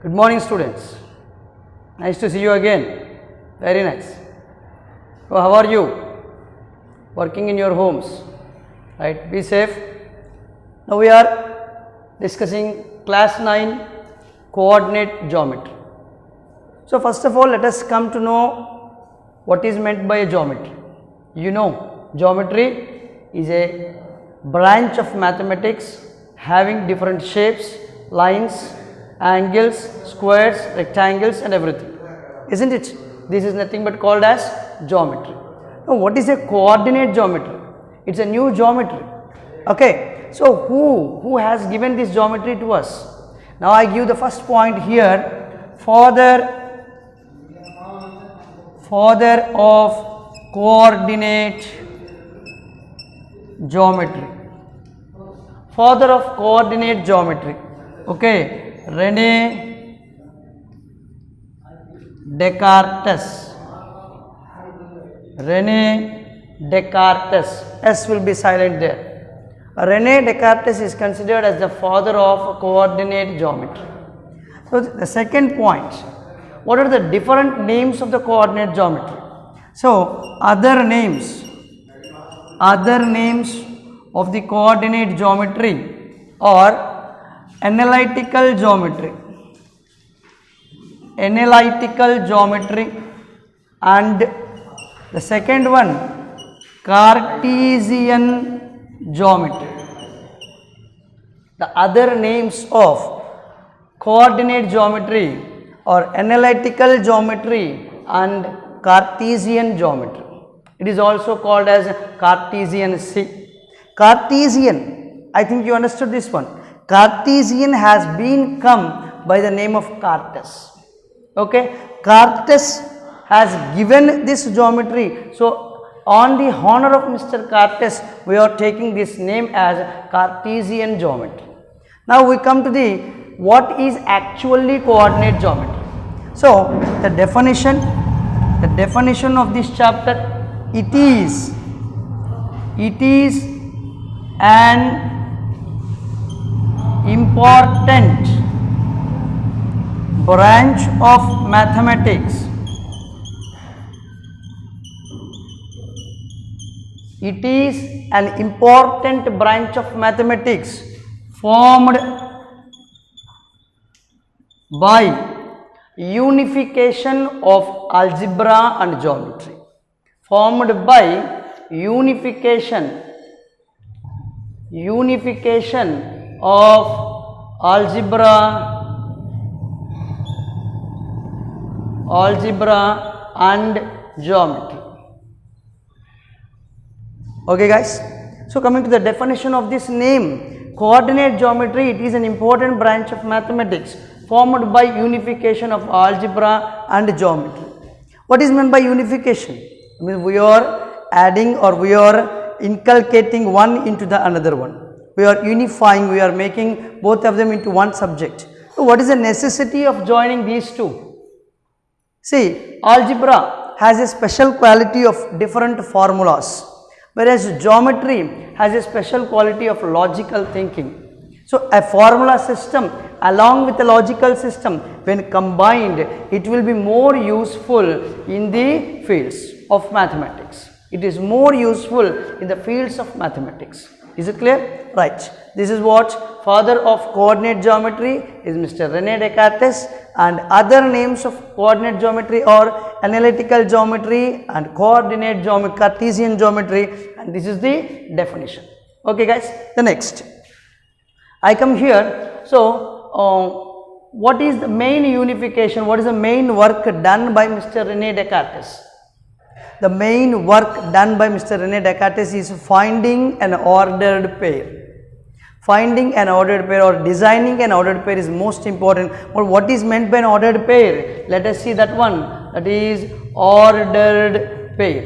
Good morning, students. Nice to see you again. Very nice. So, how are you? Working in your homes, right? Be safe. Now we are discussing class 9 coordinate geometry. So, first of all, let us come to know what is meant by a geometry. You know, geometry is a branch of mathematics having different shapes, lines, angles, squares, rectangles and everything, isn't it? This is nothing but called as geometry. Now, what is a coordinate geometry? It's a new geometry. Okay, so who has given this geometry to us? Now, I give the first point here, father of coordinate geometry. Father of coordinate geometry. Okay, René Descartes. René Descartes. S will be silent there. René Descartes is considered as the father of coordinate geometry. So, the second point, what are the different names of the coordinate geometry? So, other names of the coordinate geometry are analytical geometry, and the second one Cartesian geometry. The other names of coordinate geometry are analytical geometry and Cartesian geometry. It is also called as Cartesian C. Cartesian, I think you understood this one. Cartesian has been come by the name of Cartes. Okay, Cartes has given this geometry. So, on the honor of Mr. Cartes, we are taking this name as Cartesian geometry. Now, we come to the what is actually coordinate geometry. So, the definition of this chapter, it is an important branch of mathematics. It is an important branch of mathematics formed by unification of algebra and geometry. Formed by unification of algebra and geometry. Okay, guys. So, coming to the definition of this name, coordinate geometry, it is an important branch of mathematics formed by unification of algebra and geometry. What is meant by unification? I mean, we are adding or we are inculcating one into the another one. We are unifying, we are making both of them into one subject. So, what is the necessity of joining these two? See, algebra has a special quality of different formulas, whereas geometry has a special quality of logical thinking. So, a formula system along with a logical system, when combined, it will be more useful in the fields of mathematics. It is more useful in the fields of mathematics. Is it clear? Right. This is what father of coordinate geometry is Mr. René Descartes, and other names of coordinate geometry are analytical geometry and coordinate geometry, Cartesian geometry, and this is the definition. Okay, guys. The next, I come here. So, what is the main unification? What is the main work done by Mr. René Descartes? The main work done by Mr. René Descartes is finding an ordered pair. Finding an ordered pair or designing an ordered pair is most important. But what is meant by an ordered pair? Let us see that one. That is ordered pair.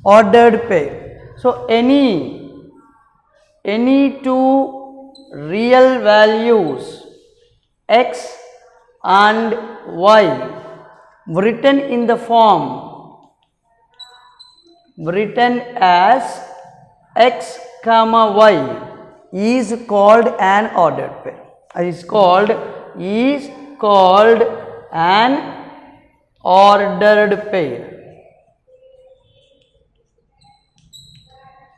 Ordered pair. So, any two real values x and y written in the form written as x comma y is called an ordered pair. It is called is called an ordered pair.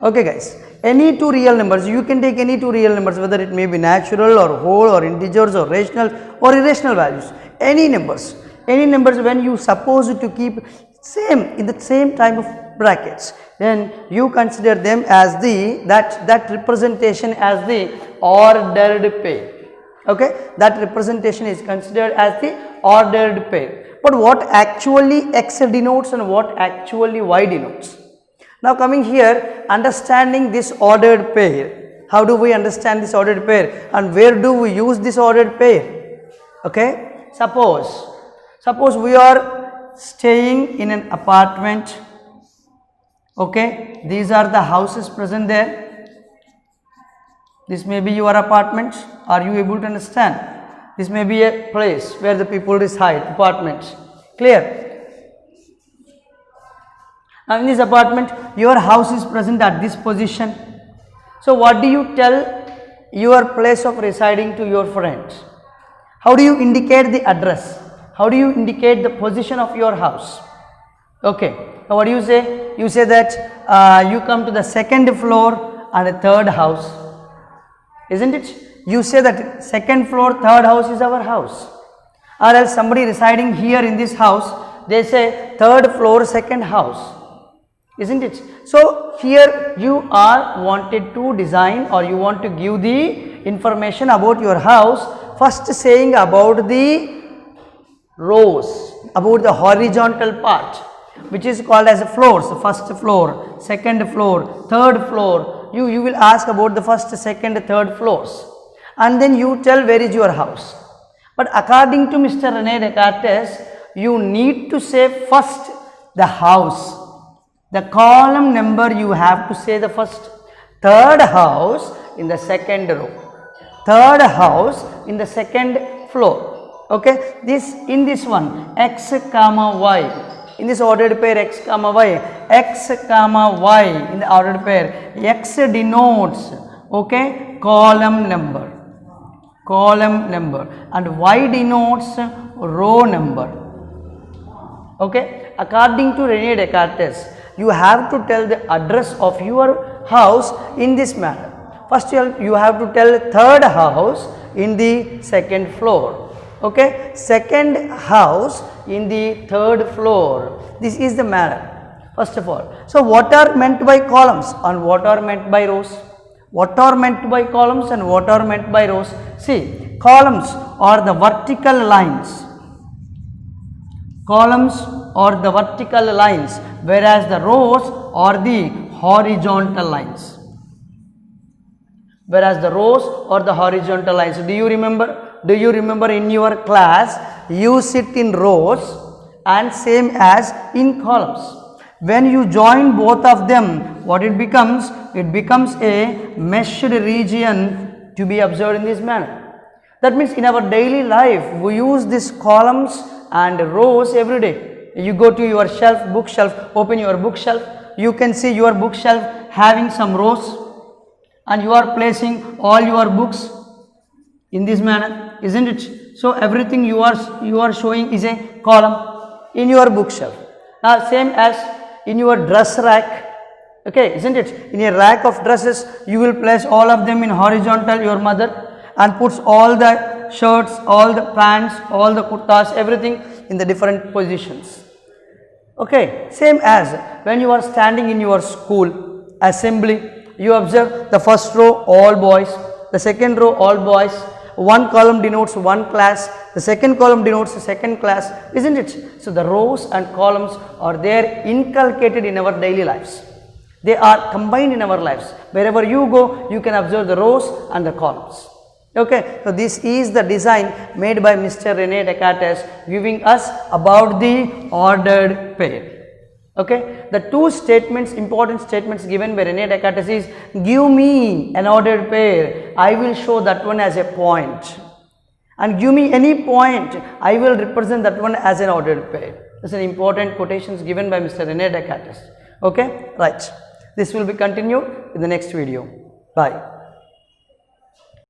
Okay guys, any two real numbers, you can take any two real numbers, whether it may be natural or whole or integers or rational or irrational values, any numbers when you suppose to keep same in the same type of brackets, then you consider them as that representation as the ordered pair. Okay, that representation is considered as the ordered pair. But what actually X denotes and what actually Y denotes? Now coming here, understanding this ordered pair. How do we understand this ordered pair and where do we use this ordered pair? Okay, suppose we are staying in an apartment. Okay, these are the houses present there. This may be your apartment. Are you able to understand? This may be a place where the people reside, apartments. Clear? Now in this apartment, your house is present at this position. So what do you tell your place of residing to your friends? How do you indicate the address? How do you indicate the position of your house? Okay, now what do you say? You say that you come to the second floor and a third house, isn't it? You say that second floor, third house is our house. Or else somebody residing here in this house, they say third floor, second house, isn't it? So here you are wanted to design or you want to give the information about your house, first saying about the rows, about the horizontal part, which is called as floors. First floor, second floor, third floor. You will ask about the first, second, third floors, and then you tell where is your house. But according to Mr. Rene Descartes, you need to say first the house. The column number you have to say the first. Third house in the second row. Third house in the second floor. Okay. In this one, X comma Y. In this ordered pair, X comma Y. X comma Y in the ordered pair. X denotes, okay, column number. Column number. And Y denotes row number. Okay. According to Rene Descartes, you have to tell the address of your house in this manner. First you have to tell third house in the second floor. Okay, second house in the third floor. This is the manner, first of all. So what are meant by columns and what are meant by rows? What are meant by columns and what are meant by rows? See, columns are the vertical lines. Columns are the vertical lines, whereas the rows are the horizontal lines. Whereas the rows are the horizontal lines. Do you remember? Do you remember in your class, you sit in rows and same as in columns. When you join both of them, what it becomes? It becomes a meshed region to be observed in this manner. That means in our daily life, we use these columns and rows every day. You go to your shelf, bookshelf, open your bookshelf, you can see your bookshelf having some rows and you are placing all your books in this manner, isn't it? So everything you are showing is a column in your bookshelf. Now same as in your dress rack, okay, isn't it? In a rack of dresses, you will place all of them in horizontal, your mother, and puts all the shirts, all the pants, all the kurtas, everything in the different positions. Okay, same as when you are standing in your school assembly, you observe the first row all boys, the second row all boys, one column denotes one class, the second column denotes the second class, isn't it? So the rows and columns are there inculcated in our daily lives. They are combined in our lives. Wherever you go, you can observe the rows and the columns. Okay, so this is the design made by Mr. Rene Descartes, giving us about the ordered pair. Okay, the two statements, important statements given by Rene Descartes is, give me an ordered pair, I will show that one as a point, and give me any point, I will represent that one as an ordered pair. This is an important quotations given by Mr. Rene Descartes. Okay, right. This will be continued in the next video. Bye.